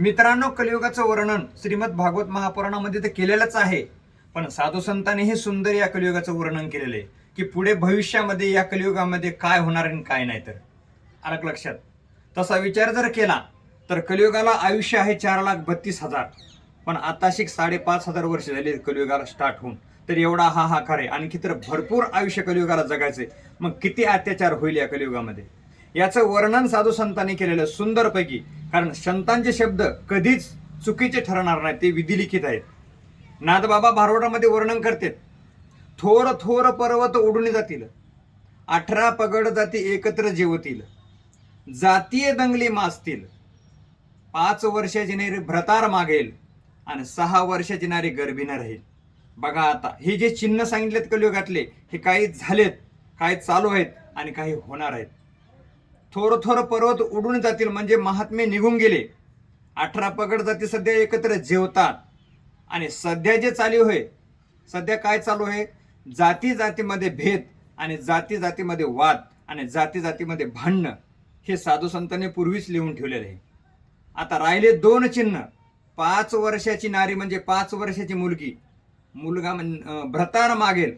मित्रांनो, कलियुगाचं वर्णन श्रीमद भागवत महापुराणामध्ये तर केलेलंच आहे, पण साधू संतांनी हे सुंदर या कलियुगाचं वर्णन केलेलं आहे की पुढे भविष्यामध्ये या कलियुगामध्ये काय होणार आणि काय नाही. तर अलग लक्षात तसा विचार जर केला तर कलियुगाला आयुष्य आहे 4,32,000, पण आताशिक 5,500 वर्ष झाली कलियुगाला स्टार्ट होऊन. तर एवढा हाहाकार आहे, आणखी तर भरपूर आयुष्य कलियुगाला जगायचंय. मग किती अत्याचार होईल या कलियुगामध्ये, याचं वर्णन साधू संतांनी केलेलं सुंदरपैकी. कारण संतांचे शब्द कधीच चुकीचे ठरणार नाही, ते विधिलिखित आहेत. नाथबाबा भारुडामध्ये वर्णन करतात, थोर थोर पर्वत उडून जातील, 18 पगड जाती एकत्र जेवतील, जातीय दंगली माजतील, 5 वर्षाची नारी भ्रतार मागेल आणि 6 वर्षाची नारी गर्भिणी राहील. बघा, आता हे जे चिन्ह सांगितलेत कलियुगातले, हे काही झालेत, काही चालू आहेत आणि काही होणार आहेत. थोर थोर पर्वत उडून जातील म्हणजे महात्मे निघून गेले. 18 पगड जाती सध्या एकत्र जेवतात. आणि सध्या जे चालू आहे, सध्या काय चालू आहे, जाती जातीमध्ये भेद आणि जाती जातीमध्ये वाद आणि जाती जातीमध्ये भांडणं, हे साधू संतांनी पूर्वीच लिहून ठेवलेलं आहे. आता राहिले 2 चिन्ह. 5 वर्षाची नारी म्हणजे 5 वर्षाची मुलगी, मुलगा भ्रतार मागेल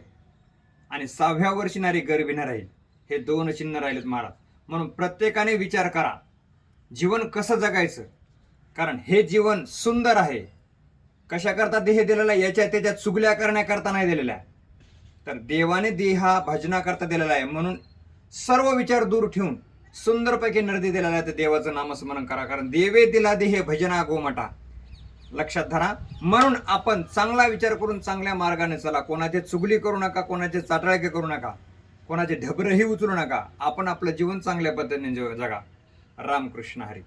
आणि 6व्या वर्षी नारी गर्भिणी राहील. हे 2 चिन्ह राहिलेत महाराज. म्हणून प्रत्येकाने विचार करा, जीवन कसं जगायचं. कारण हे जीवन सुंदर आहे. कशा करता देह दिलेला, याच्या त्याच्या चुगल्या करण्याकरता नाही दिलेला, तर देवाने देहा भजनाकरता दिलेला आहे. म्हणून सर्व विचार दूर ठेवून सुंदरपैकी नर्दी दिलेला आहे, तर देवाचं नामस्मरण करा. कारण देवे दिला देह भजना गोमटा, लक्षात धरा. म्हणून आपण चांगला विचार करून चांगल्या मार्गाने चला. कोणाचे चुगली करू नका, कोणाचे चाटळके करू नका, कोणाचे ढबरही उचलू नका. आपण आपलं जीवन चांगल्या पद्धतीने जगा. रामकृष्ण हरी.